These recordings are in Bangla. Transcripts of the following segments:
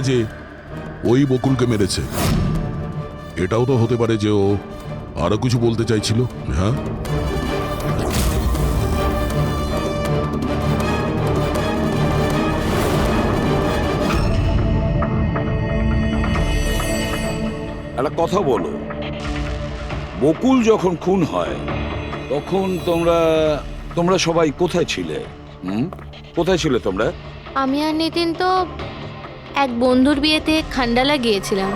যে ওই বকুলকে মেরেছে, এটাও তো হতে পারে যে ও আরো কিছু বলতে চাইছিল। হ্যাঁ, একটা কথা বলো, বকুল যখন খুন হয় তখন তোমরা তোমরা সবাই কোথায় ছিলে? কোথায় ছিলে তোমরা? আমি আর নিতিন তো এক বন্ধুর বিয়েতে খান্ডালা গিয়েছিলাম।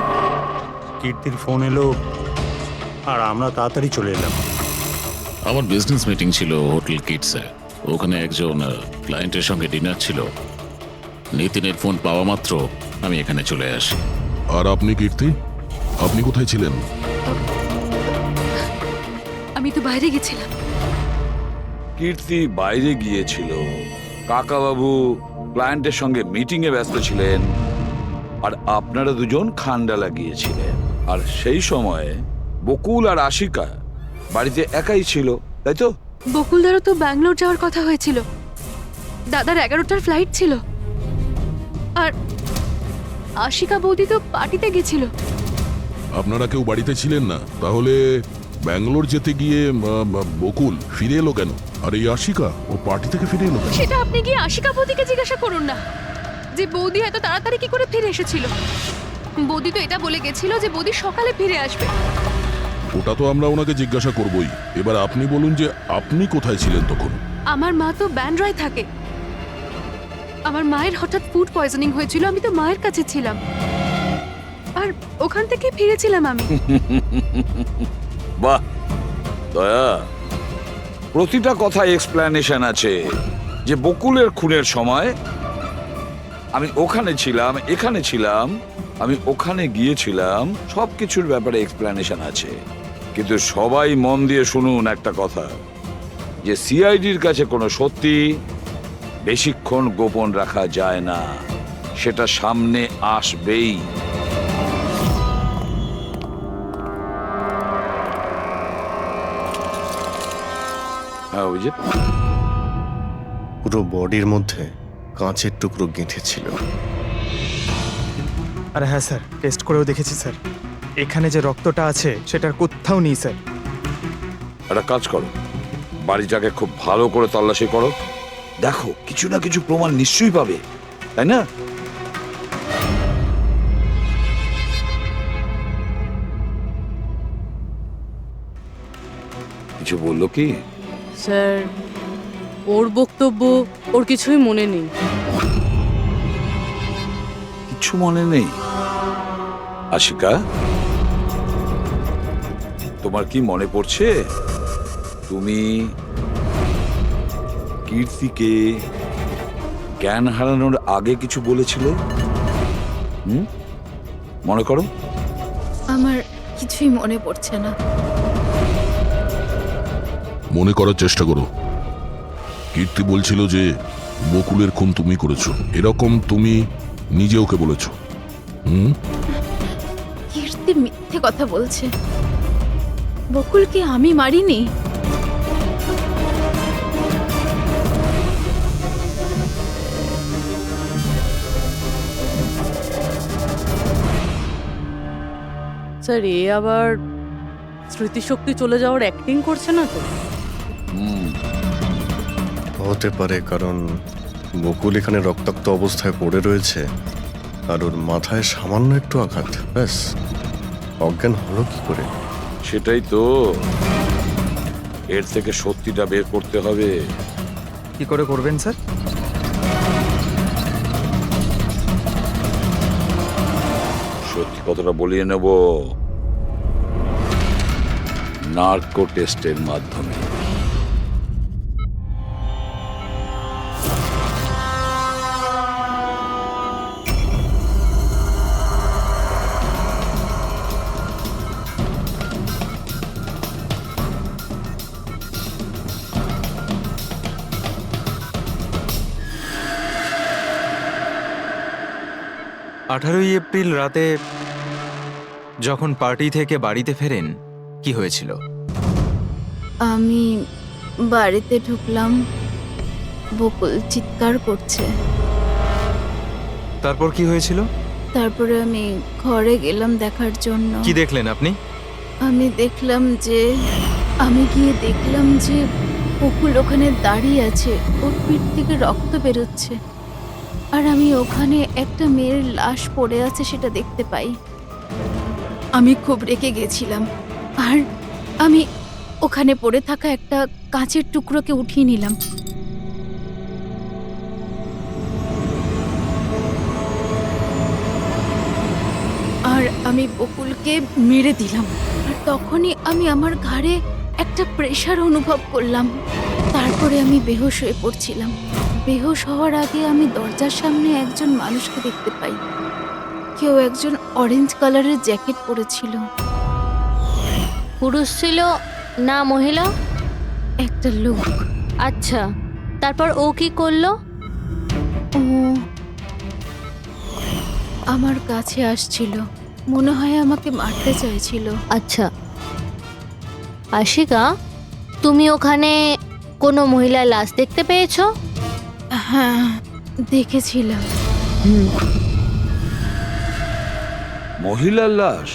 কীর্তির ফোন এলো আর আমরা তাড়াতাড়ি চলে এলাম। আমার বিজনেস মিটিং ছিল হোটেল কিটসে। ওখানে একজন ক্লায়েন্টের সঙ্গে ডিনার ছিল। নিতিনের ফোন পাওয়া মাত্র আমি এখানে চলে আসি। আর আপনি কীর্তি, আপনি কোথায় ছিলেন? আমি তো বাইরে গেছিলাম। কীর্তি বাইরে গিয়েছিল, কাকাবাবু ক্লায়েন্টের সঙ্গে মিটিং এ ব্যস্ত ছিলেন, আর আপনারা দুজন খান্ডালা গিয়েছিলেন। আর সেই সময়ে বকুল আর আশিকা বাড়িতে একাই ছিল, তাই তো? বকুলদারও তো ব্যাঙ্গালোর যাওয়ার কথা হয়েছিল, দাদার 11টার ফ্লাইট ছিল, আর আশিকা বৌদি তো পার্টিতে গেছিল। আপনারা কেউ বাড়িতে ছিলেন না? তাহলে ব্যাঙ্গালোর যেতে গিয়ে বকুল ফিরে এলো কেন? আর এই আশিকা ও পার্টি থেকে ফিরে এলো কেন? সেটা আপনি গিয়ে আশিকা বৌদিকে জিজ্ঞাসা করুন না, যে বৌদি এত তাড়াতাড়ি কি করে ফিরে এসেছিল। বৌদি তো এটা বলে গেছিল যে বৌদি সকালে ফিরে আসবে। ওটা তো আমরা ওনাকে জিজ্ঞাসা করবই। এবার আপনি বলুন যে আপনি কোথায় ছিলেন তখন? আমার মা তো ব্যান্ড্রায় থাকে, আমার মায়ের হঠাৎ ফুড পয়জনিং হয়েছিল, আমি তো মায়ের কাছে ছিলাম, আর ওখান থেকে ফিরেছিলাম আমি। বাহ দয়া, প্রতিটা কথায় এক্সপ্লেনেশন আছে। যে বকুলের খুনের সময় আমি ওখানে ছিলাম, এখানে ছিলাম, আমি ওখানে গিয়েছিলাম, সবকিছুর ব্যাপারে এক্সপ্লেনেশন আছে। কিন্তু সবাই মন দিয়ে শুনুন একটা কথা, যে সিআইডির কাছে কোনো সত্যি বেশিক্ষণ গোপন রাখা যায় না, সেটা সামনে আসবেই। হ্যাঁ, অভিজিৎ, পুরো বডির মধ্যে কাঁচের টুকরো গেঁথে ছিল। আরে হ্যাঁ স্যার, টেস্ট করেও দেখেছি স্যার, এখানে যে রক্তটা আছে সেটার কোথাও নেই স্যার। একটা কাজ করো, বাড়িটাকে খুব ভালো করে তল্লাশি করো, দেখো কিছু না কিছু প্রমাণ নিশ্চয়ই পাবে, তাই না? কিছু বললো কি? স্যার, ওর বক্তব্য ওর কিছুই মনে নেই। কিছু মনে নেই? আশিকা, তোমার কি মনে পড়ছে তুমি কীর্তিকে জ্ঞান হারানোর আগে কিছু বলেছিলে? মনে করো। আমার কিছুই মনে পড়ছে না। মনে করার চেষ্টা করো। কীর্তি বলছিল যে বকুলের খুন তুমি করেছো, এরকম তুমি নিজে ওকে বলেছো। কীর্তি মিথ্যে কথা বলছে, বকুলকে আমি মারিনি। স্যার, এ আবার স্মৃতিশক্তি চলে যাওয়ার অ্যাক্টিং করছে না তো? হতে পারে, কারণ বকুল এখানে রক্তাক্ত অবস্থায় পড়ে রয়েছে, আর ওর মাথায় সামান্য একটু আঘাত, ব্যাস অজ্ঞান হলো কি করে? সেটাই তো, এর থেকে সত্যিটা বের করতে হবে। কি করে করবেন স্যার? সত্যি কথাটা বলিয়ে নেব নার্কো টেস্টের মাধ্যমে। আঠারোই এপ্রিল রাতে যখন পার্টি থেকে বাড়িতে ফেরেন, কি হয়েছিল? আমি বাড়িতে ঢুকলাম, বকুল চিৎকার করছে। তারপর কি হয়েছিল? তারপরে আমি ঘরে গেলাম দেখার জন্য। কি দেখলেন আপনি? আমি গিয়ে দেখলাম যে বকুল ওখানে দাঁড়িয়ে আছে, ওর পিঠ থেকে রক্ত বেরোচ্ছে। আর আমি ওখানে একটা মেয়ের লাশ পড়ে আছে সেটা দেখতে পাই। আমি খুব রেগে গেছিলাম, আর আমি ওখানে পড়ে থাকা একটা কাঁচের টুকরোকে উঠিয়ে নিলাম। আর আমি বকুলকে মেরে দিলাম। আর তখনই আমি আমার ঘাড়ে একটা প্রেশার অনুভব করলাম। তারপরে আমি বেহুশ হয়ে পড়ছিলাম। বেহুশ হওয়ার আগে আমি দরজার সামনে একজন মানুষকে দেখতে পাই। কেউ একজন অরেঞ্জ কালারের জ্যাকেট পরেছিল। পুরুষ ছিল না মহিলা? একটা লোক। আচ্ছা, তারপর ও কি করলো? ও আমার কাছে আসছিল, মনে হয় আমাকে মারতে চাইছিল। আচ্ছা আশিকা, তুমি ওখানে কোনো মহিলার লাশ দেখতে পেয়েছো? হ্যাঁ, দেখেছিলাম। মহিলার লাশ?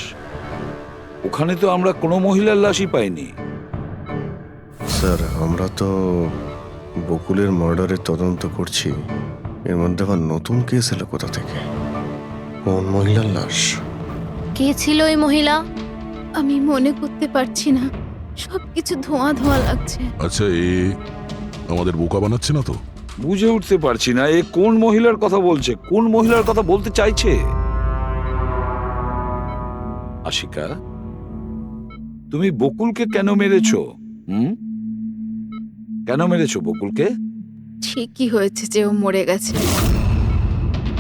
ওখানে তো আমরা কোনো মহিলার লাশই পাইনি। স্যার, আমরা তো বকুলের মার্ডারের তদন্ত করছি। এর মধ্যে আবার নতুন কেস এলো কোথা থেকে? কোন মহিলার লাশ? কে ছিল ওই মহিলা? আমি মনে করতে পারছি না, সবকিছু ধোঁয়া ধোঁয়া লাগছে। আচ্ছা, এ আমাদের বোকা বানাচ্ছে না তো? বুঝে উঠতে পারছি না এ কোন মহিলার কথা বলছে, কোন মহিলার কথা বলতে চাইছে। আশিকা, তুমি বকুলকে কেন মেরেছো? কেন মেরেছো বকুলকে? ঠিকই হয়েছে যে ও মরে গেছে।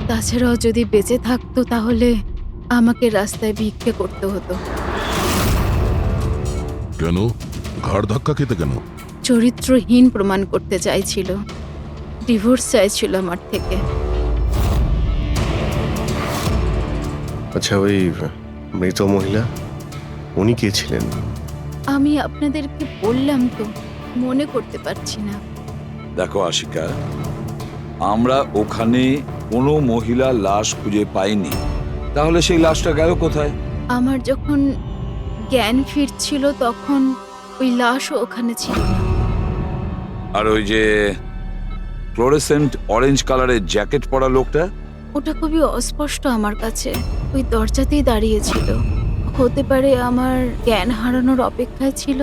তাছাড়াও যদি বেঁচে থাকতো তাহলে আমাকে রাস্তায় ভিক্ষে করতে হতো। কেন? ঘাড় ধাক্কা খেতে কেন? চরিত্রহীন প্রমাণ করতে চাইছিল, ডিভোর্স চাইছিল আমার থেকে। আচ্ছা, ওই মৃত মহিলা, উনি কে ছিলেন? আমি আপনাদেরকে বললাম তো, মনে করতে পারছি না। দেখো আশিকা, আমরা ওখানে কোনো মহিলার লাশ খুঁজে পাইনি। তাহলে সেই লাশটা গেল কোথায়? আমার যখন জ্ঞান ফিরছিল তখন ওই লাশও ওখানে ছিল না। আর ওই যে ফ্লোরেসেন্ট অরেঞ্জ কালারের জ্যাকেট পরা লোকটা? ওটা খুবই অস্পষ্ট আমার কাছে, ওই দরজাতেই দাঁড়িয়েছিল। হতে পারে আমার জ্ঞান হারানোর অপেক্ষায় ছিল।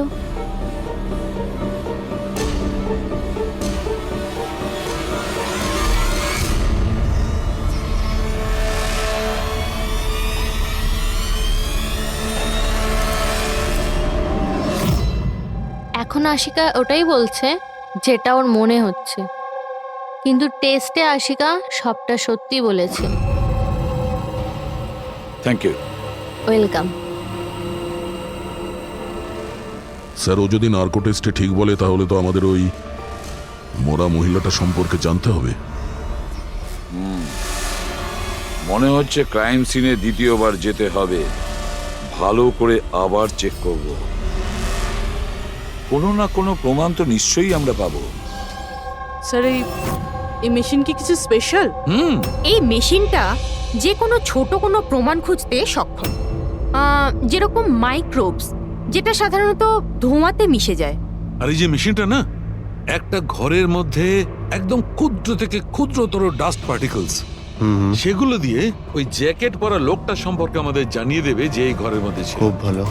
এখন আশিকা ওটাই বলছে যেটা ওর মনে হচ্ছে, কিন্তু টেস্টে আশিকা সবটা সত্যি বলেছে। Thank you. ওয়েলকাম। স্যার, ও যদি নার্কো টেস্টে ঠিক বলে তাহলে তো আমাদের ওই মরা মহিলাটা সম্পর্কে জানতে হবে। মনে হচ্ছে ক্রাইম সিনে দ্বিতীয়বার যেতে হবে, ভালো করে আবার চেক করব। কোনো না কোনো প্রমাণ তো নিশ্চয়ই আমরা পাবো। স্যার, এই মেশিন কি কিছু স্পেশাল? এই মেশিনটা যে কোনো ছোট কোনো প্রমাণ খুঁজতে সক্ষম, যেরকম মাইক্রোবস, যেটা সাধারণত ধোঁয়াতে মিশে যায়। আর এই যে মেশিনটা না, একটা ঘরের মধ্যে একদম ক্ষুদ্র থেকে ক্ষুদ্রতর ডাস্ট পার্টিকলস, সেগুলো দিয়ে ওই জ্যাকেট পরা লোকটা সম্পর্কে আমাদের জানিয়ে দেবে যে এই ঘরের মধ্যে ছিল। খুব ভালো।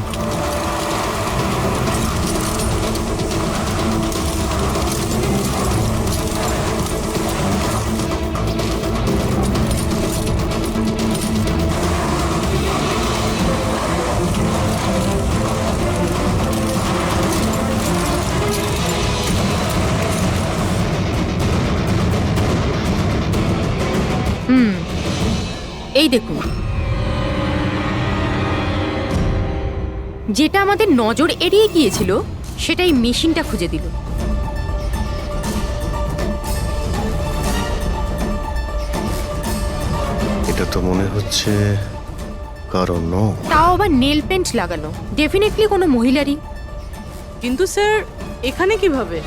এই দেখুন, যেটা আমাদের নজর এড়িয়ে গিয়েছিল সেটাই মেশিনটা খুঁজে দিল। এটা তো মনে হচ্ছে কারণ নয়। তাও আবার নেল পেন্ট লাগানো, ডেফিনেটলি কোনো মহিলারই। কিন্তু স্যার, এখানে কিভাবে?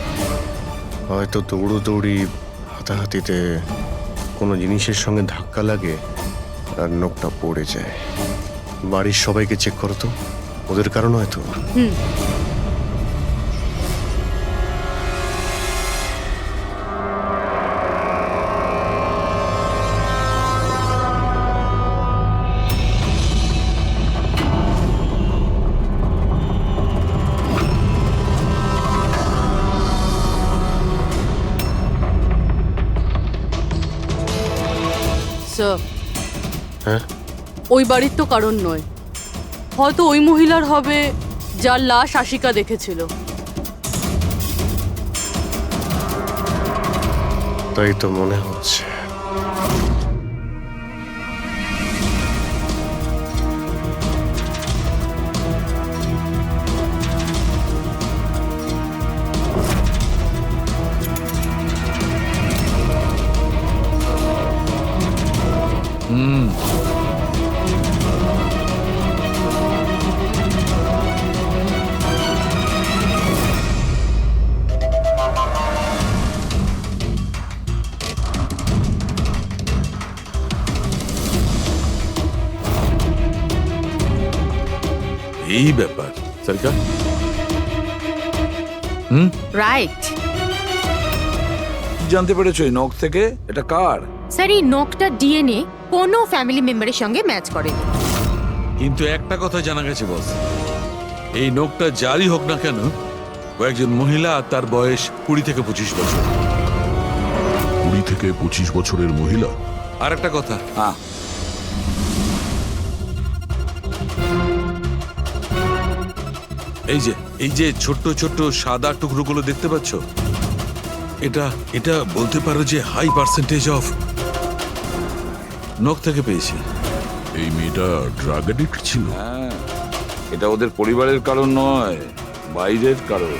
হয়তো দৌড়োদৌড়ি, হাতাহাতিতে কোনো জিনিসের সঙ্গে ধাক্কা লাগে, আর নখটা পড়ে যায়। বাড়ির সবাইকে চেক করো তো, ওদের কারণ হয়তো। হুম। স্যার, হ্যাঁ, ওই বাড়ির তো কারণ নয়, হয়তো ওই মহিলার হবে যার লাশ আশিকা দেখেছিল। তাই তো মনে হচ্ছে। এই ব্যাপার সরকার। রাইট। জানতে পেরেছো এই নখ থেকে এটা কার? স্যার, এই নখটা ডিএনএ কোনো ফ্যামিলি মেম্বারের সঙ্গে ম্যাচ করেনি। কিন্তু একটা কথা জানা গেছে বস, এই নোকটা যারই হোক না কেন, ও একজন মহিলা আর তার বয়স 20 থেকে 25 বছর। 20 থেকে 25 বছরের মহিলা? আর একটা কথা, হ্যাঁ, এই যে ছোট্ট ছোট্ট সাদা টুকরোগুলো দেখতে পাচ্ছ, এটা বলতে পারো যে হাই পার্সেন্টেজ অফ নখ থেকে পেয়েছি। এই মেয়েটা ড্রাগ অ্যাডিক্ট ছিল? হ্যাঁ, এটা ওদের পরিবারের কারণ নয়, বাইরের কারণ।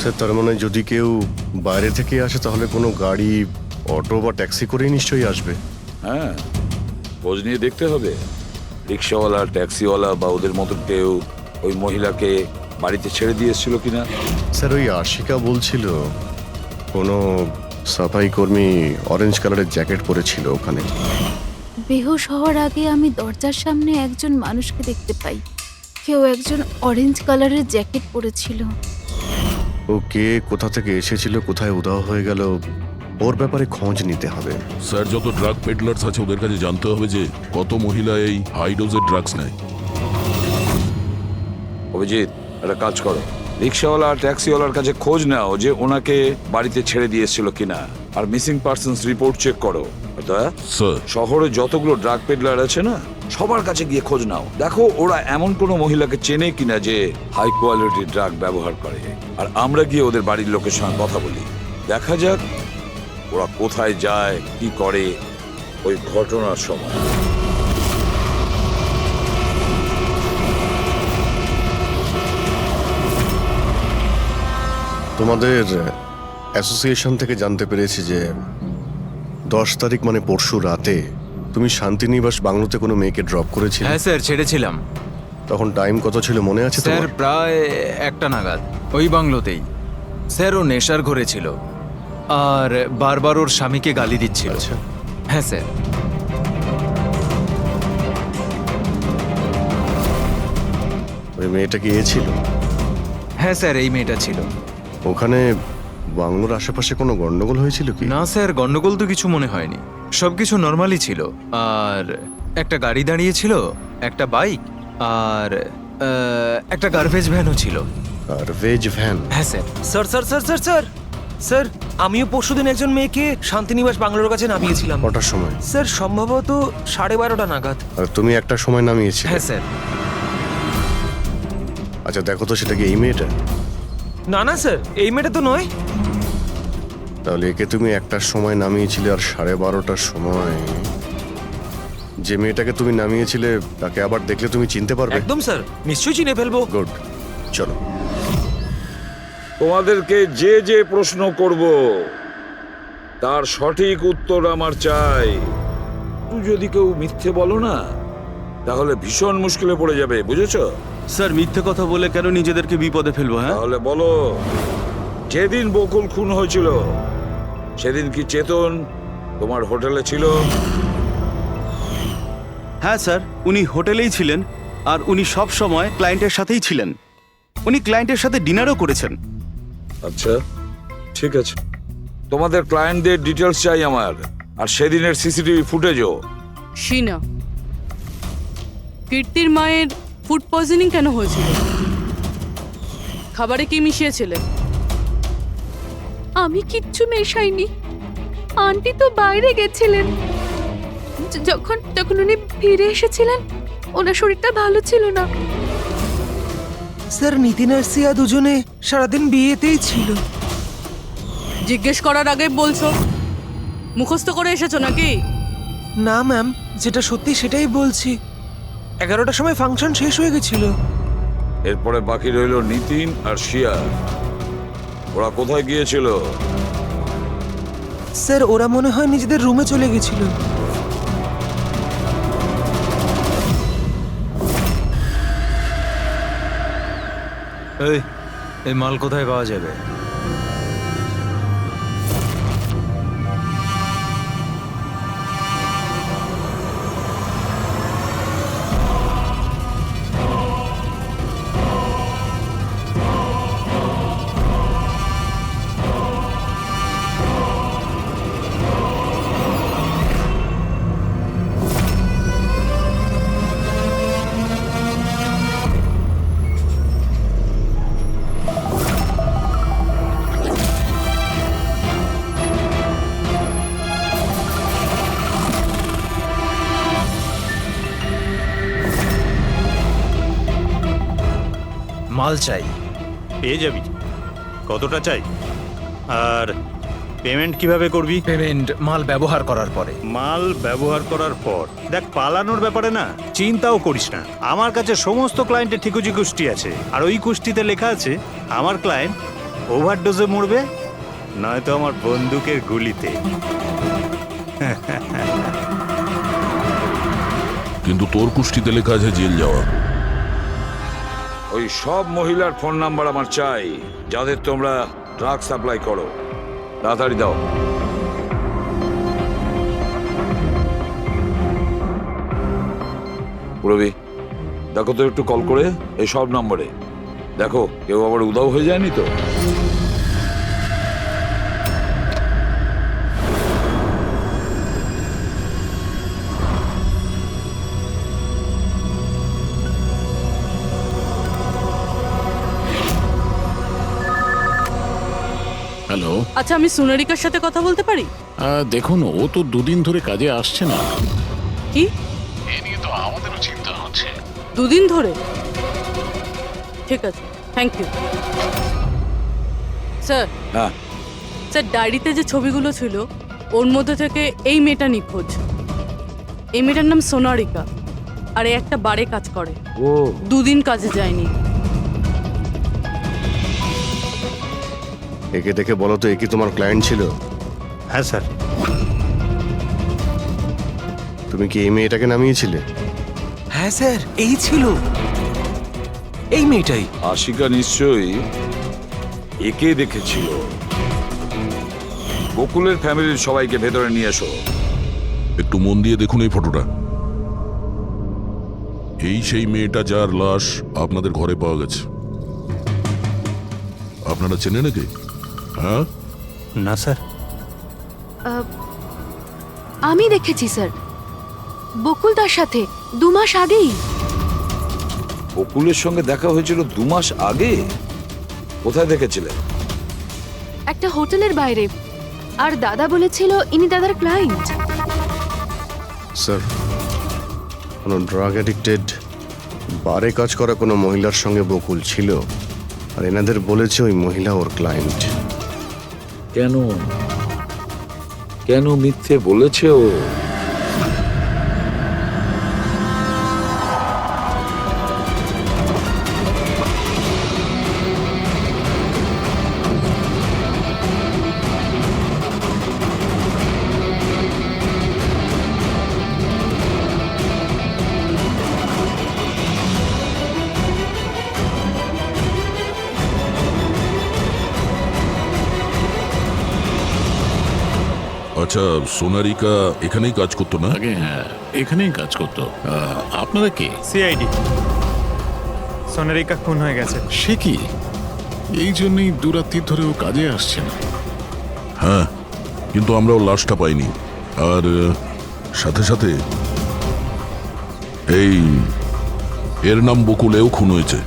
স্যার, তার মানে যদি কেউ বাইরে থেকে আসে তাহলে কোনো গাড়ি, অটো বা ট্যাক্সি করেই নিশ্চয়ই আসবে। হ্যাঁ, খোঁজ নিয়ে দেখতে হবে রিক্সাওয়ালা, ট্যাক্সিওয়ালা বা ওদের মতো কেউ ওই মহিলাকে বাড়িতে ছেড়ে দিয়ে এসেছিল কিনা। স্যার, ওই আশিকা বলছিল কোনো সাফাই কর্মী অরেঞ্জ কালারের জ্যাকেট পরেছিল ওখানে। বেহুশ হওয়ার আগে আমি দরজার সামনে একজন মানুষকে দেখতে পাই, কেউ একজন অরেঞ্জ কালারের জ্যাকেট পরেছিল। ও কে, কোথা থেকে এসেছিল, কোথায় উধাও হয়ে গেল, ওর ব্যাপারে খোঁজ নিতে হবে। স্যার, যত ড্রাগ পেডলার্স আছে ওদের কাছে জানতে হবে যে কত মহিলা এই হাই ডোজের ড্রাগস নেয়। অভিজিৎ, একটা কাজ করো, রিক্সাওয়ালা আর ট্যাক্সিওয়ালার কাছে খোঁজ নাও যে ওনাকে বাড়িতে ছেড়ে দিয়ে এসেছিল কিনা, আর মিসিং পার্সনস রিপোর্ট চেক করো। দয়া, স্যার, শহরে যতগুলো ড্রাগ পেডলার আছে না, সবার কাছে গিয়ে খোঁজ নাও, দেখো ওরা এমন কোনো মহিলাকে চেনে কিনা যে হাই কোয়ালিটির ড্রাগ ব্যবহার করে। আর আমরা গিয়ে ওদের বাড়ির লোকের সঙ্গে কথা বলি, দেখা যাক ওরা কোথায় যায়, কি করে ওই ঘটনার সময়। তোমাদের অ্যাসোসিয়েশন থেকে জানতে পেরেছি যে 10 তারিখ মানে পরশু রাতে তুমি শান্তিনিবাস বাংলোতে কোনো মেয়েকে ড্রপ করেছিলে। হ্যাঁ স্যার, ছেড়েছিলাম। তখন টাইম কত ছিল মনে আছে স্যার, তোমার? প্রায় 1টা নাগাদ ওই বাংলোতেই। স্যার, ও নেশার ঘরে ছিল আর বারবার ওর স্বামীকে গালি দিচ্ছিল। আচ্ছা, হ্যাঁ স্যার। ওই মেয়েটা কি এ ছিল? হ্যাঁ স্যার, এই মেয়েটা ছিল। ওখানে বাংলোর আশেপাশে কোনো গন্ডগোল হয়েছিল কি? না স্যার, গন্ডগোল তো কিছু মনে হয়নি, সবকিছু নর্মালি ছিল। আর একটা গাড়ি দাঁড়িয়ে ছিল, একটা বাইক আর একটা গার্বেজ ভ্যানও ছিল। Garbage van? হ্যাঁ sir. Sir sir sir sir sir sir, আমিও পরশুদিন একজন মেয়েকে শান্তিনিবাস বাংলোর কাছে নামিয়েছিলাম। কটার সময়? স্যার, সম্ভবত 12:30 নাগাদ। আর তুমি একটা সময় নামিয়েছিলে? হ্যাঁ স্যার। আচ্ছা, দেখো তো সেটা কি এই মেয়েটা? না না স্যার, এই মেয়েটা তো নয়। তাহলে একে তুমি একটার সময় নামিয়েছিলে আর 12:30টার সময় যে মেয়েটাকে তুমি নামিয়েছিলে তাকে আবার দেখলে তুমি চিনতে পারবে? একদম স্যার, নিশ্চয়ই চিনে ফেলবো। গুড, চলো। তোমাদেরকে যে যে প্রশ্ন করব তার সঠিক উত্তর আমার চাই। তুই যদি কেউ মিথ্যে বলো না, তাহলে ভীষণ মুশকিলে পড়ে যাবে, বুঝেছো? স্যার, মিথ্যে কথা বলে কেন নিজেদেরকে বিপদে ফেলবো? হ্যাঁ, তাহলে বলো, যেদিন বকুল খুন হয়েছিল সেদিন কি চেতন তোমার হোটেলে ছিল? হ্যাঁ স্যার, উনি হোটেলেই ছিলেন আর উনি সব সময় ক্লায়েন্টের সাথেই ছিলেন। উনি ক্লায়েন্টের সাথে ডিনারও করেছেন। আচ্ছা ঠিক আছে, তোমাদের ক্লায়েন্টদের ডিটেলস চাই আমার, আর সেদিনের সিসিটিভি ফুটেজও। শিনা, কীর্তির মায়ের ফুড পয়জনিং কেন হয়েছিল? খাবারে কি মিশিয়েছিলে? আমি কিচ্ছু মেশাইনি। আন্টি তো বাইরে গেছিলেন। যখন তখন উনি ফিরে এসেছিলেন, ওনার শরীরটা ভালো ছিল না। স্যার নিতিন আর সিয়া দুজনে সারাদিন বিয়েতেই ছিল। জিজ্ঞেস করার আগে বলছো, মুখস্থ করে এসেছো নাকি? না ম্যাম, যেটা সত্যি সেটাই বলছি। 11টার সময় ফাংশন শেষ হয়ে গেছিল। এরপরে বাকি রইল নিতিন আর শিয়া। ওরা কোথায় গিয়েছিল? স্যার ওরা মনে হয় নিজেদের রুমে চলে গেছিল। এই মাল কোথায় পাওয়া যাবে? মাল চাই। পেয়ে যাবি। কতটা চাই? আর পেমেন্ট কিভাবে করবি? পেমেন্ট মাল ব্যবহার করার পরে। মাল ব্যবহার করার পর দেখ, পালানোর ব্যাপারে না চিন্তাও করিস না। আমার কাছে সমস্ত ক্লায়েন্টের ঠিকুজি কুষ্টি আছে, আর ওই কুষ্টিতে লেখা আছে আমার ক্লায়েন্ট ওভারডোজে মরবে, নয়তো আমার বন্দুকের গুলিতে। কিন্তু তোর কুষ্টিতে লেখা আছে জেল যাওয়া। ওই সব মহিলার ফোন নাম্বার আমার চাই, যাদের তোমরা ড্রাগ সাপ্লাই করো। তাড়াতাড়ি দাও। পুরবি, দেখো তো একটু কল করে এই সব নম্বরে। দেখো কেউ আবার উধাও হয়ে যায়নি তো। হ্যালো। আচ্ছা, আমি সোনারিকার সাথে কথা বলতে পারি? দেখুন, ও তো দুদিন ধরে কাজে আসছে না। কি? এ নিয়ে তো আমাদেরও চিন্তা হচ্ছে। দুদিন ধরে? ঠিক আছে, থ্যাংক ইউ স্যার। হ্যাঁ স্যার, ডায়েরিতে যে ছবিগুলো ছিল ওর মধ্যে থেকে এই মেয়েটা নিখোঁজ। এই মেয়েটার নাম সোনারিকা, আর এ একটা বারে কাজ করে। ও দুদিন কাজে যায়নি। একে দেখে বলো তো, এ কি তোমার ক্লায়েন্ট ছিল? হ্যাঁ স্যার। তুমি কি এই মেয়েটাকে নামিয়েছিলে? হ্যাঁ স্যার, এই ছিল, এই মেয়েটাই। আশিকা নিশ্চয়ই একে দেখেছিল। বকুলের ফ্যামিলির সবাইকে ভেতরে নিয়ে এসো। একটু মন দিয়ে দেখুন এই ফটোটা। এই সেই মেয়েটা যার লাশ আপনাদের ঘরে পাওয়া গেছে। আপনারা চেনেন নাকি? হ্যাঁ না স্যার। আমি দেখেছি স্যার, বকুল তার সাথে 2 মাস আগেই। বকুলের সঙ্গে দেখা হয়েছিল 2 মাস আগে? কোথায় দেখেছিলে? একটা হোটেলের বাইরে, আর দাদা বলেছিল ইনি দাদার ক্লায়েন্ট। স্যার, কোনো ড্রাগ অ্যাডিক্টেড বারে কাজ করা কোনো মহিলার সঙ্গে বকুল ছিল, আর এনাদের বলেছে ওই মহিলা ওর ক্লায়েন্ট। কেন কেন মিথ্যে বলেছে ও? আচ্ছা, সোনারিকা এখানেই কাজ করতো না? আগে হ্যাঁ, এখানেই কাজ করতো। আপনারা কে? সিআইডি। সোনারিকা খুন হয়ে গেছে। সে কি? এই জন্যই দুরাত্রির ধরেও কাজে আসছে না। হ্যাঁ, কিন্তু আমরাও লাশটা পাইনি। আর সাথে সাথে এই এর নাম বকুলেও খুন হয়েছে।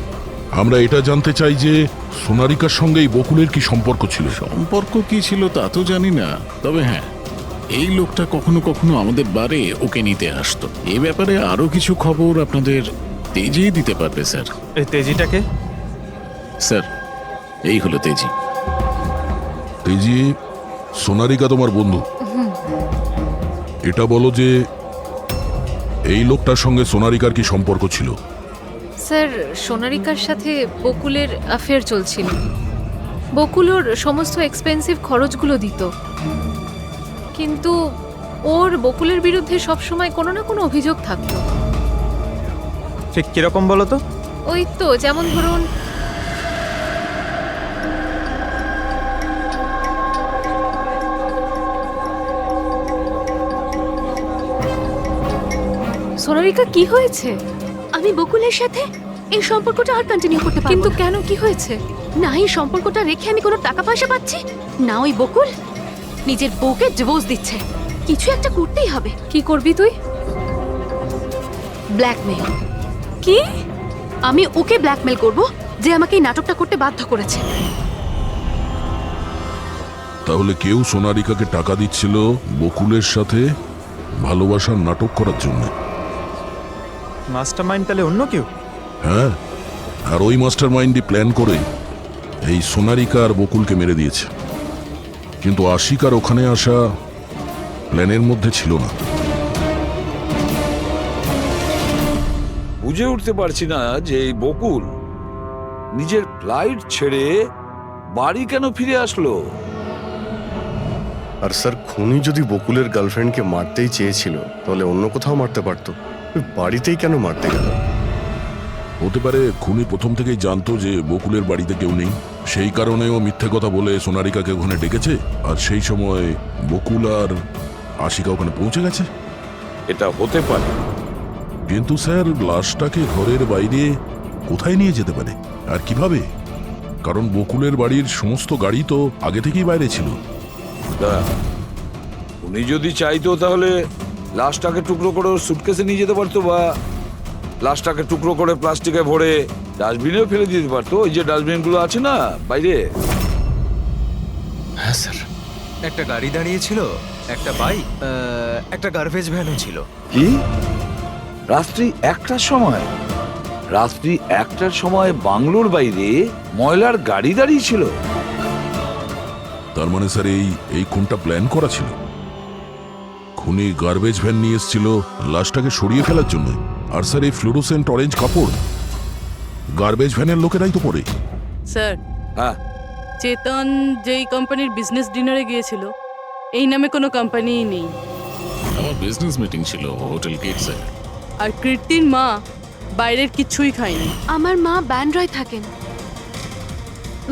আমরা এটা জানতে চাই যে সোনারিকার সঙ্গে এই বকুলের কি সম্পর্ক ছিল? সম্পর্ক কি ছিল তা তো জানি না, তবে হ্যাঁ, এই লোকটা কখনো কখনো আমাদের বারে ওকে নিতে আসতো। এই ব্যাপারে আরো কিছু খবর আপনাদের তেজি দিতে পারবে স্যার। এই তেজিটাকে? স্যার, এই হলো তেজি। তেজি, সোনারিকা তোমার বন্ধু। এটা বলো যে এই লোকটার সঙ্গে সোনারিকার কি সম্পর্ক ছিল? স্যার, সোনারিকার সাথে বকুলের অ্যাফেয়ার চলছিল। বকুল ওর সমস্ত এক্সপেন্সিভ খরচগুলো দিত, কিন্তু ওর বকুলের বিরুদ্ধে সবসময় কোনো না কোনো অভিযোগ থাকতো। ঠিক কিরকম বলো তো? ওই তো, যেমন ধরুন, সোনারিকা কি হয়েছে? আমি বকুলের সাথে এই সম্পর্কটা আর কন্টিনিউ করতে পারবো কিন্তু না। কেন, কি হয়েছে? না এই সম্পর্কটা রেখে আমি কোনো টাকা পয়সা পাচ্ছি না, ওই বকুল নিজের বউকে ডিভোর্স দিচ্ছে। কিছু একটা করতেই হবে। কি করবি তুই? ব্ল্যাকমেল। কি? আমি ওকে ব্ল্যাকমেল করব যে আমাকে এই নাটকটা করতে বাধ্য করেছে। তাহলে কেউ সোনারিকাকে টাকা দিচ্ছিল বকুলের সাথে ভালোবাসার নাটক করার জন্য। মাস্টারমাইন্ড তাহলে অন্য কেউ? হ্যাঁ, আর ওই মাস্টার মাইন্ডই প্ল্যান করে এই সোনারিকা আর বকুলকে মেরে দিয়েছে। কিন্তু আশিকার ওখানে আসা প্ল্যানের মধ্যে ছিল না। বুঝে উঠতে পারছি না যে এই বকুল নিজের ফ্লাইট ছেড়ে বাড়ি কেন ফিরে আসলো। আর স্যার, খুনি যদি বকুলের গার্লফ্রেন্ডকে মারতেই চেয়েছিল তাহলে অন্য কোথাও মারতে পারতো, ওই বাড়িতেই কেন মারতে গেল? হতে পারে খুনি প্রথম থেকেই জানতো যে বকুলের বাড়িতে কেউ নেই, সেই কারণেও মিথ্যে কথা বলে সোনারিকাকে ওখানে ডেকেছে। আর সেই সময় বকুল আর আশিকা ওখানে পৌঁছে গেছে। এটা হতে পারে, কিন্তু স্যার, লাশটাকে ঘরের বাইরে কোথায় নিয়ে যেতে পারে আর কিভাবে? কারণ বকুলের বাড়ির সমস্ত গাড়ি তো আগে থেকেই বাইরে ছিল। উনি যদি চাইতো তাহলে লাশটাকে টুকরো করে সুটকেসে নিয়ে যেতে পারতো, বা লাশটাকে টুকরো করে প্লাস্টিকে ভরে ডাস্টবিনেও ফেলে দিতে পারতো। ওই যে ডাস্টবিনগুলো আছে না বাইরে। হ্যাঁ স্যার, একটা গাড়ি দাঁড়িয়ে ছিল, একটা বাইক, একটা গার্বেজ ভ্যানও ছিল। কি? রাত্রি 1টার সময়? রাত্রি 1টার সময় বাংলোর বাইরে ময়লার গাড়ি দাঁড়িয়ে ছিল? তার মানে স্যার এই খুনটা প্ল্যান করা ছিল। খুনি গার্বেজ ভ্যান নিয়ে এসেছিল লাশটাকে সরিয়ে ফেলার জন্য। আর স্যার, এই ফ্লুরোসেন্ট অরেঞ্জ কাপড় গার্বেজ ভ্যানের লোকেরাই তো পরে। স্যার, হ্যাঁ, চেতন যেই কোম্পানির বিজনেস ডিনারে গিয়েছিল, এই নামে কোনো কোম্পানিই নেই। আমার বিজনেস মিটিং ছিল হোটেল কিটসে। আর কীর্তির মা বাইরের কিছুই খায়নি। আমার মা ব্যান্ড্রয় থাকেন।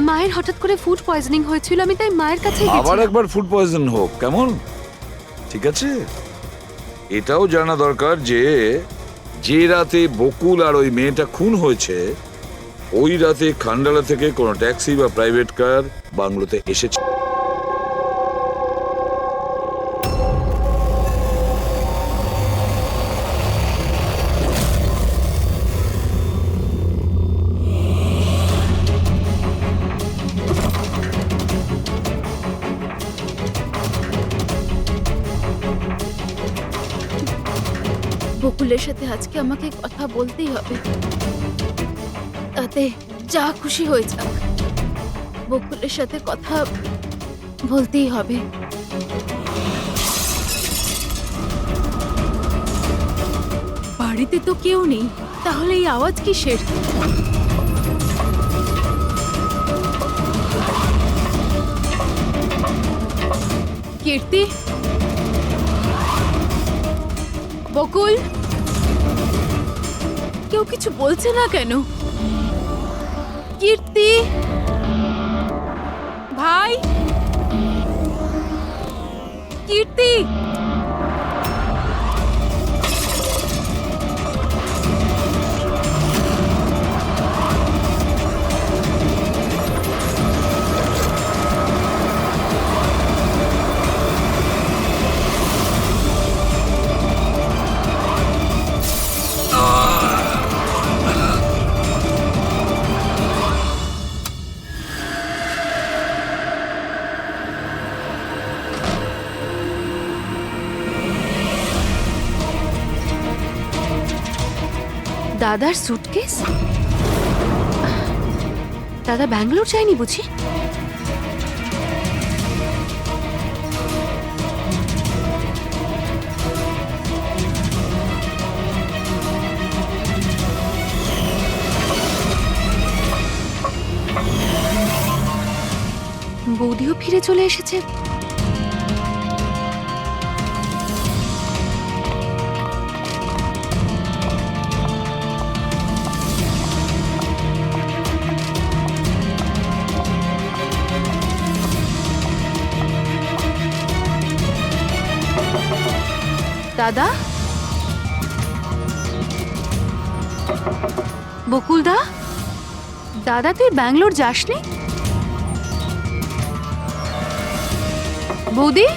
মায়ের হঠাৎ করে ফুড পয়জনিং হয়েছিল, আমি তাই মায়ের কাছে আবার একবার ফুড পয়জন হোক কেমন? ঠিক আছে, এটাও জানা দরকার যে যে রাতে বকুল আর ওই মেয়েটা খুন হয়েছে, ওই রাতে খান্ডালা থেকে কোনো ট্যাক্সি বা প্রাইভেট কার বাংলোতে এসেছে। বকুলের সাথে আজকে আমাকে কথা বলতেই হবে, তাতে যা খুশি হয়ে যাক। বকুলের সাথে কথা বলতেই হবে। বাড়িতে তো কেউ নেই, তাহলে এই আওয়াজ কিসের? কীর্তি, বকুল, কেউ কিছু বলছে না কেন? কীর্তি ভাই, কীর্তি! দাদার সুটকেস? দাদা ব্যাঙ্গালোর যায়নি বুঝি? বৌদিও ফিরে চলে এসেছে। দাদা, বকুলদা, দাদা তুই ব্যাঙ্গালোর যাসনি? বৌদি,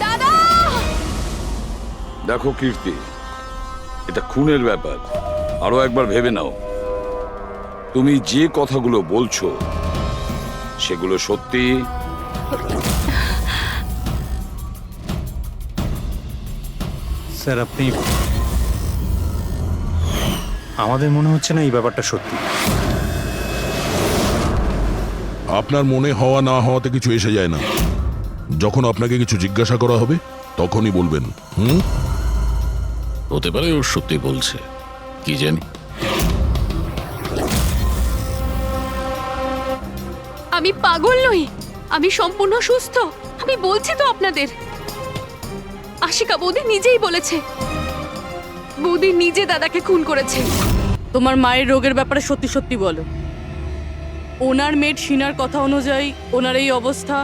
দাদা! দেখো কীর্তি, এটা খুনের ব্যাপার। আরো একবার ভেবে নাও, তুমি যে কথাগুলো বলছো সেগুলো সত্যি? স্যার আপনি, আমাদের মনে হচ্ছে না এই ব্যাপারটা সত্যি। আপনার মনে হওয়া না হওয়াতে কিছু এসে যায় না। যখন আপনাকে কিছু জিজ্ঞাসা করা হবে তখনই বলবেন। হতে পারে ও সত্যি বলছে, কি জানি। আমি পাগল নই, আমি সম্পূর্ণ সুস্থ। আমি বলছি তো আপনাদের, আশিকা বৌদি নিজেই বলেছে, বৌদি নিজে দাদাকে খুন করেছে। তোমার মায়ের রোগের ব্যাপারে সত্যি সত্যি বলো। ওনার মেয়ের শিনার কথা অনুযায়ী ওনার এই অবস্থা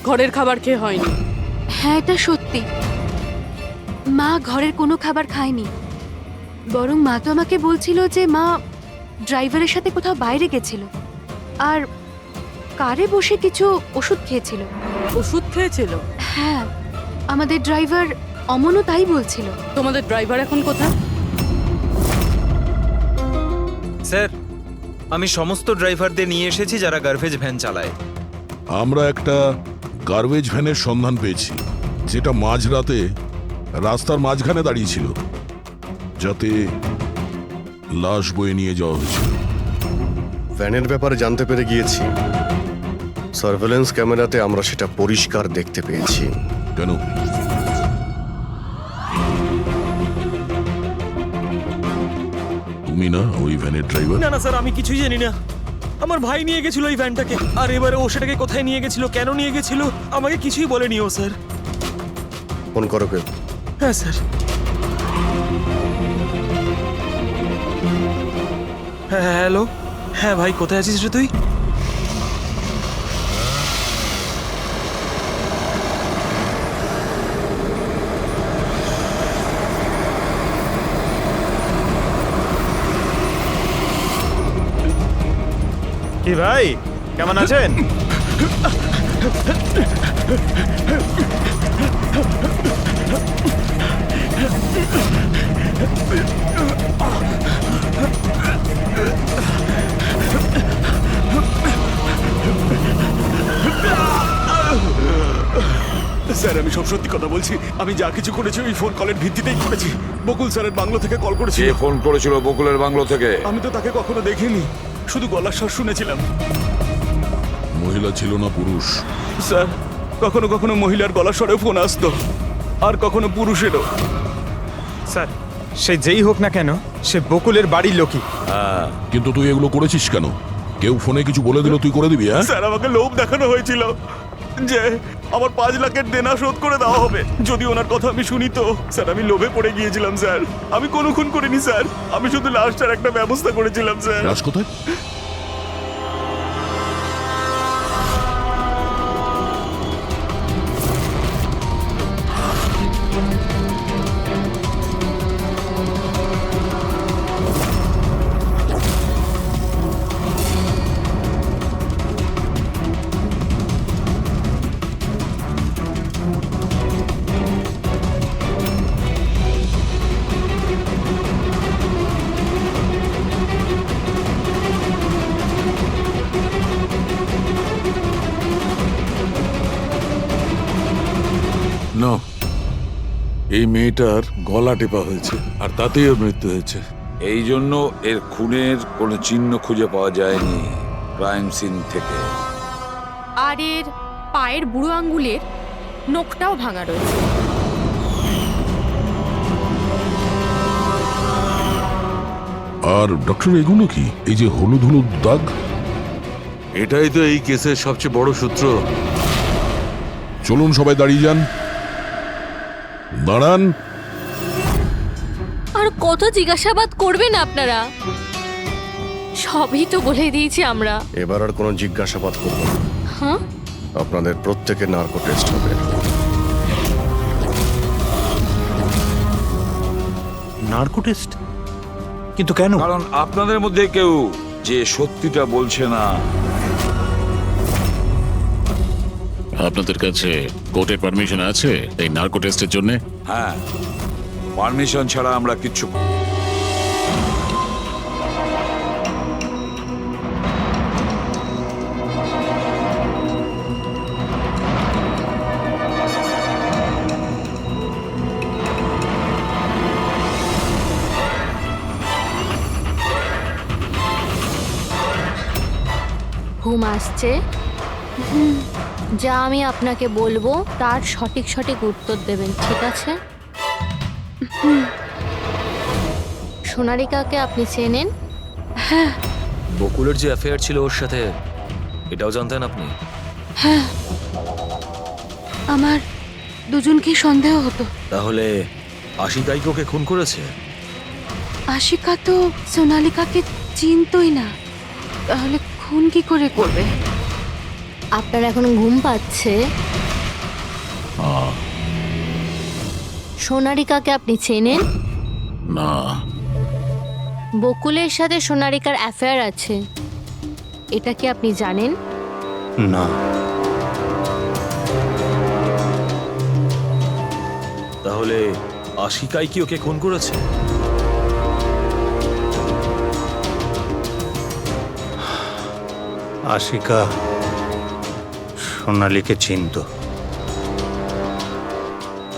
ঘরের খাবার খেয়ে হয়নি। হ্যাঁ, এটা সত্যি। মা ঘরের কোনো খাবার খায়নি, বরং মা তো আমাকে বলছিল যে মা ড্রাইভারের সাথে কোথাও বাইরে গেছিল আর কারে বসে কিছু ওষুধ খেয়েছিল। ওষুধ খেয়েছিল? হ্যাঁ, আমাদের ড্রাইভার অমনও তাই বলছিল। তোমাদের ড্রাইভার এখন কোথায়? স্যার, আমি সমস্ত ড্রাইভারদের নিয়ে এসেছি যারা গার্বেজ ভ্যান চালায়। আমরা একটা গার্বেজ ভ্যানের সন্ধান পেয়েছি, যেটা মাঝরাতে রাস্তার মাঝখানে দাঁড়িয়েছিল, যাতে লাশ বয়ে নিয়ে যাওয়া হয়েছিল। ভ্যানের ব্যাপারে জানতে পেরে গিয়েছি। সার্ভেলেন্স ক্যামেরাতে আমরা সেটা পরিষ্কার দেখতে পেয়েছি। কেন? তুমি না ওই ভ্যানের ড্রাইভার? না না স্যার, আমি কিছুই জানি না। আমার ভাই নিয়ে গেছিল এই ভ্যানটাকে, আর এবারে ও সেটাকে কোথায় নিয়ে গেছিল, কেন নিয়ে গেছিল, আমাকে কিছুই বলেনি ও স্যার। ফোন করো কে? হ্যাঁ স্যার। হ্যাঁ হ্যালো, হ্যাঁ ভাই কোথায় আছিস রে তুই? কি ভাই, কেমন আছেন? স্যার আমি সব সত্যি কথা বলছি। আমি যা কিছু করেছি ওই ফোন কলের ভিত্তিতেই করেছি। বকুল স্যারের বাংলো থেকে কল করেছিল। কে ফোন করেছিল বকুলের বাংলো থেকে? আমি তো তাকে কখনো দেখিনি, শুধু গলার স্বর শুনেছিলাম। মহিলা ছিল না পুরুষ? স্যার কখনো কখনো মহিলার গলার স্বরেও ফোন আসতো, আর কখনো পুরুষেরও। স্যার, সে যেই হোক না কেন, সে বকুলের বাড়ির লোকই। কিন্তু তুই এগুলো করেছিস কেন? কেউ ফোনে কিছু বলে দিল তুই করে দিবি? হ্যাঁ স্যার, আমাকে লোভ দেখানো হয়েছিল যে আমার 5 লাখের দেনা শোধ করে দেওয়া হবে যদি ওনার কথা আমি শুনি। তো স্যার আমি লোভে পড়ে গিয়েছিলাম স্যার। আমি কোনো খুন করিনি স্যার, আমি শুধু লাশটার একটা ব্যবস্থা করেছিলাম স্যার। লাশ কোথায়? না, এই মেয়েটার গলা টেপা হয়েছে আর তাতেই ওর মৃত্যু হয়েছে। এই জন্য এর খুনের কোনো চিহ্ন খুঁজে পাওয়া যায়নি ক্রাইম সিন থেকে। আর এর পায়ের বুড়ো আঙ্গুলের নখটাও ভাঙা রয়েছে। আর ডক্টর এগুলো কি? এই যে হলুদ হলুদ দাগ। এটাই তো এই কেসের সবচেয়ে বড় সূত্র। চলুন সবাই দাঁড়িয়ে যান। দাঁড়ান। আর কত জিজ্ঞাসাবাদ করবেন আপনারা? সবই তো বলে দিয়েছি আমরা। এবার আর কোনো জিজ্ঞাসাবাদ করবো না। হ্যাঁ, আপনাদের প্রত্যেকের নার্কো টেস্ট হবে। Narco test? কিন্তু কেন? কারণ আপনাদের মধ্যে কেউ যে সত্যিটা বলছে না। আপনাদের কাছে কোর্টের পারমিশন আছে এই নার্কো টেস্টের জন্য? হ্যাঁ, পারমিশন ছাড়া আমরা কিচ্ছু। ঘুম আসছে? যা আমি আপনাকে বলবো তার সঠিক সঠিক উত্তর দেবেন, ঠিক আছে? সোনারিকাকে আপনি চেনেন? হ্যাঁ। বকুলের যে অ্যাফেয়ার ছিল ওর সাথে, এটাও জানতেন আপনি? হ্যাঁ, আমার দুজনকেই সন্দেহ হতো। তাহলে আশিকাই ওকে খুন করেছে? আশিকা তো সোনালিকাকে চিনতই না, তাহলে খুন কি করে করবে? আপনার এখন ঘুম পাচ্ছে? সোনারিকাকে আপনি চেনেন? না। বকুলের সাথে সোনারিকার অ্যাফেয়ার আছে, এটা কি আপনি জানেন? না। তাহলে আশিকাই কি ওকে খুন করেছে? আশিকা সোনালীকে চিনত,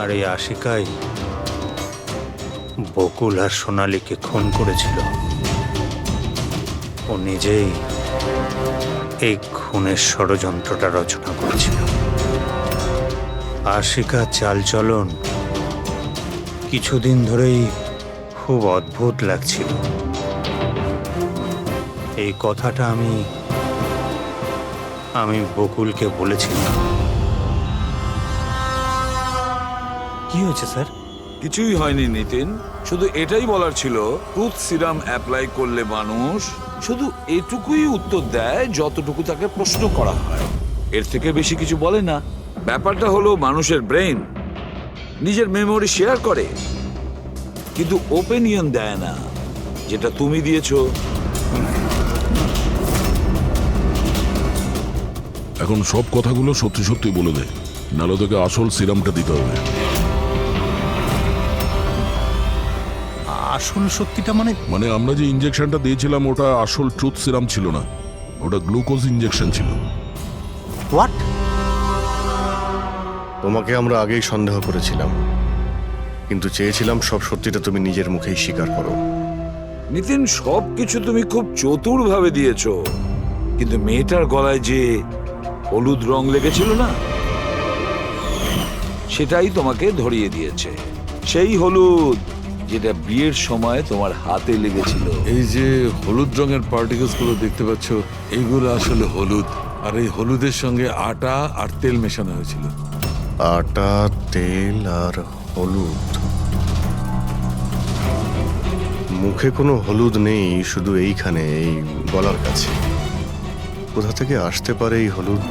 আর এই আশিকাই বকুল আর সোনালীকে খুন করেছিল। ও নিজেই এই খুনের ষড়যন্ত্রটা রচনা করেছিল। আশিকা চালচলন কিছুদিন ধরেই খুব অদ্ভুত লাগছিল। এই কথাটা আমি বকুলকে বলেছিলাম। কি হয়েছে স্যার? কিছুই হয়নি নিতিন, শুধু এটাই বলার ছিল টুথ সিরাম অ্যাপ্লাই করলে মানুষ শুধু এটুকুই উত্তর দেয় যতটুকু তাকে প্রশ্ন করা হয়, এর থেকে বেশি কিছু বলে না। ব্যাপারটা হলো মানুষের ব্রেন নিজের মেমোরি শেয়ার করে, কিন্তু ওপিনিয়ন দেয় না, যেটা তুমি দিয়েছো। এখন সব কথাগুলো সত্যি সত্যি বলে দে, নাহলে তোকে আসল সিরামটা দিতে হবে। আসল সত্যিটা মানে আমরা যে ইনজেকশনটা দিয়েছিলাম ওটা আসল ট্রুথ সিরাম ছিল না, ওটা গ্লুকোজ ইনজেকশন ছিল। হোয়াট? তোমাকে আমরা আগেই সন্দেহ করেছিলাম, কিন্তু চেয়েছিলাম সব সত্যিটা তুমি নিজের মুখেই স্বীকার করো। নিতিন, সবকিছু তুমি খুব চতুর ভাবে দিয়েছো, কিন্তু মেয়েটার গলায় যে হলুদ রং লেগেছিল না, সেটাই তোমাকে ধরিয়ে দিয়েছে। সেই হলুদ যেটা বিয়ের সময় তোমার হাতে লেগেছিল। এই যে হলুদ রঙের পার্টিকেলস গুলো দেখতে পাচ্ছ, এইগুলো আসলে হলুদ, আর এই হলুদের সঙ্গে আটা আর তেল মেশানো হয়েছিল। আটা, তেল আর হলুদ। মুখে কোনো হলুদ নেই, শুধু এইখানে, এই গলার কাছে। কোথা থেকে আসতে পারে এই হলুদ?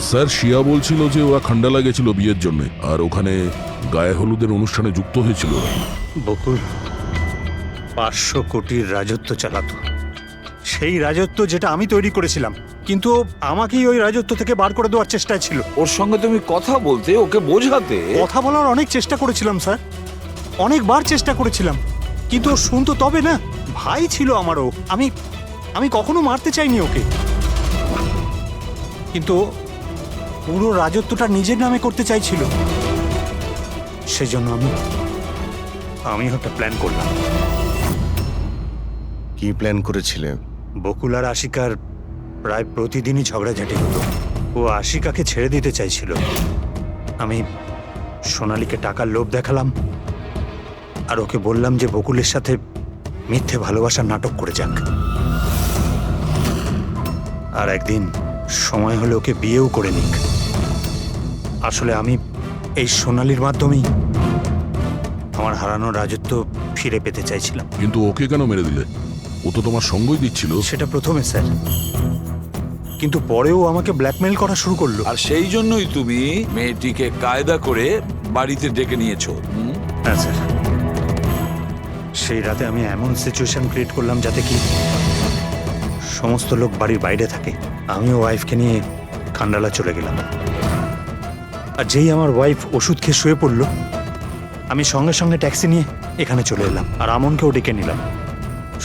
স্যার, শিয়া বলছিল যে ওরা খান্ডালা গেছিল বিয়ের জন্য, আর ওখানে গায়ে হলুদের অনুষ্ঠানে যুক্ত হয়েছিল। বকুল 500 কোটির রাজত্ব চালাতো, সেই রাজত্ব যেটা আমি তৈরি করেছিলাম, কিন্তু আমাকেই ওই রাজত্ব থেকে বার করে দেওয়ার চেষ্টায় ছিল। ওর সঙ্গে তুমি কথা বলতে, ওকে বোঝাতে। কথা বলার অনেক চেষ্টা করেছিলাম স্যার, অনেকবার চেষ্টা করেছিলাম, কিন্তু ও শুনতো তবে না। ভাই ছিল আমারও, আমি কখনো মারতে চাইনি ওকে, কিন্তু পুরো রাজত্বটা নিজের নামে করতে চাইছিল। সেই জন্য আমি একটা প্ল্যান করলাম। কি প্ল্যান করেছিলে? বকুল আর আশিকার প্রায় প্রতিদিনই ঝগড়াঝাটি হতো। ও আশিকাকে ছেড়ে দিতে চাইছিল। আমি সোনালীকে টাকার লোভ দেখালাম আর ওকে বললাম যে বকুলের সাথে মিথ্যে ভালোবাসার নাটক করে যাক। আর একদিন সময় হলে ওকে বিয়েও করে নিক। আসলে আমি এই সোনালীর মাধ্যমেই আমার হারানো রাজত্ব ফিরে পেতে চাইছিলাম। কিন্তু ওকে কেন মেরে দিলে? ও তো তোমার সঙ্গই দিচ্ছিল। সেটা প্রথমে স্যার, কিন্তু পরেও আমাকে ব্ল্যাকমেইল করা শুরু করলো। আর সেই জন্যই তুমি মেয়েটিকে কায়দা করে বাড়িতে ডেকে নিয়েছো। হ্যাঁ স্যার, সেই রাতে আমি এমন সিচুয়েশন ক্রিয়েট করলাম যাতে কি সমস্ত লোক বাড়ির বাইরে থাকে। আমিও ওয়াইফকে নিয়ে খান্ডালা চলে গেলাম। আর যেই আমার ওয়াইফ ওষুধ খেয়ে শুয়ে পড়লো, আমি সঙ্গে সঙ্গে ট্যাক্সি নিয়ে এখানে চলে এলাম আর আমনকেও ডেকে নিলাম।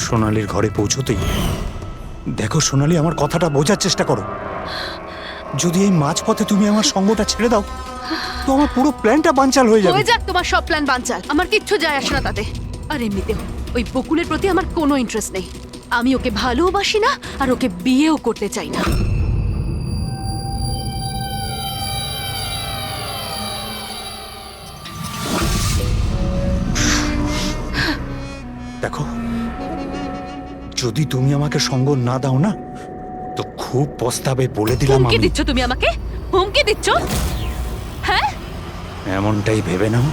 সোনালীর ঘরে পৌঁছতেই দেখো সোনালী, আমার কথাটা বোঝার চেষ্টা করো। যদি এই মাঝপথে তুমি আমার সঙ্গটা ছেড়ে দাও তো আমার পুরো প্ল্যানটা বানচাল হয়ে যাবে। হয়ে যাক তোমার সব প্ল্যান বানচাল, আমার কিচ্ছু যায় আসে না তাতে। আর এমনিতেও ওই বকুলের প্রতি আমার কোনো ইন্টারেস্ট নেই। আমি ওকে ভালোবাসি না আর ওকে বিয়েও করতে চাই না। দেখো, যদি তুমি আমাকে সঙ্গ না দাও না তো খুব পস্তাবে, বলে দিলাম। হুমকি আমি দিচ্ছ তুমি আমাকে? হুমকি দিচ্ছ? হ্যাঁ, এমনটাই ভেবে নাও।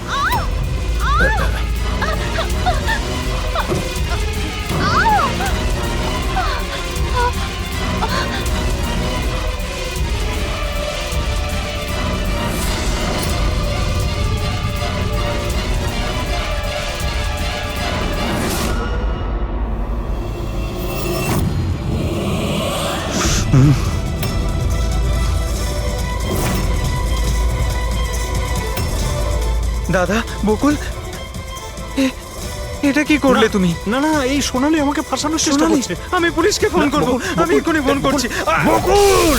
দাদা, বকুল, এটা কি করলে তুমি? না না, এই সোনালী আমাকে ফাঁসানোর চেষ্টা সোনালী, করছে। আমি পুলিশকে ফোন করব। আমি এক্ষুনি ফোন করছি। বকুল!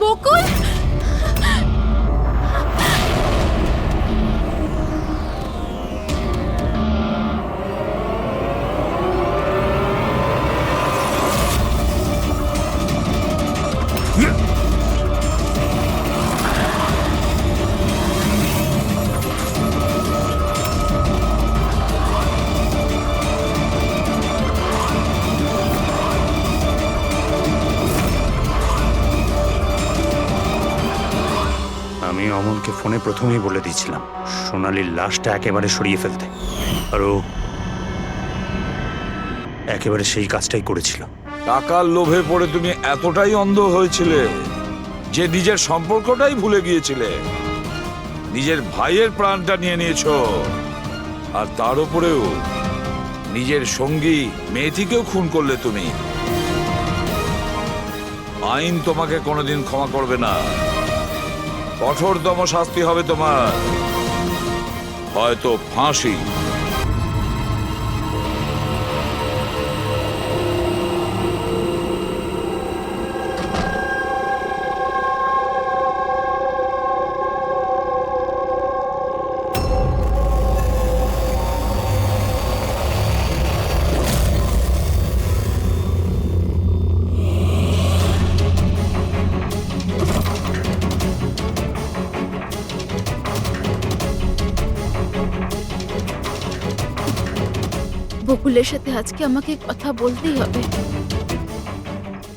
বকুল, আমি অমলকে ফোনে প্রথমেই বলে দিয়েছিলাম সোনালীর লাশটা একেবারে সরিয়ে ফেলতে, আর ও একেবারে সেই কাজটাই করেছিল। টাকার লোভে পড়ে তুমি এতটাই অন্ধ হয়েছিলে যে নিজের সম্পর্কটাই ভুলে গিয়েছিলে। নিজের ভাইয়ের প্রাণটা নিয়ে নিয়েছো, আর তার উপরেও নিজের সঙ্গী মেয়েটিকেও খুন করলে তুমি। আইন তোমাকে কোনোদিন ক্ষমা করবে না। কঠোরতম শাস্তি হবে তোমার, হয়তো ফাঁসি। বকুলের সাথে আজকে আমাকে কথা বলতেই হবে।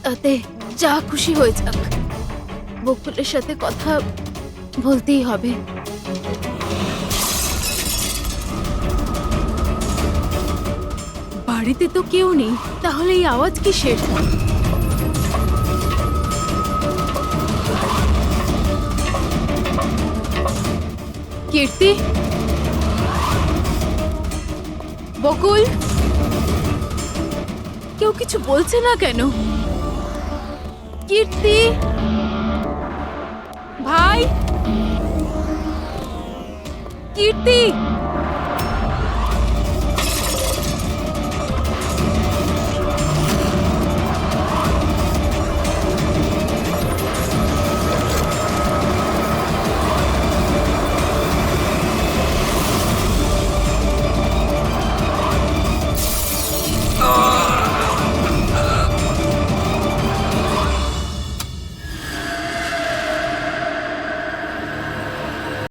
তাতে যা খুশি হয়ে যাক, বকুলের সাথে কথা বলতেই হবে। বাড়িতে তো কেউ নেই, তাহলে এই আওয়াজ কিসের? কীর্তি, বকুল, কেউ কিছু বলছে না কেন? কীর্তি, ভাই, কীর্তি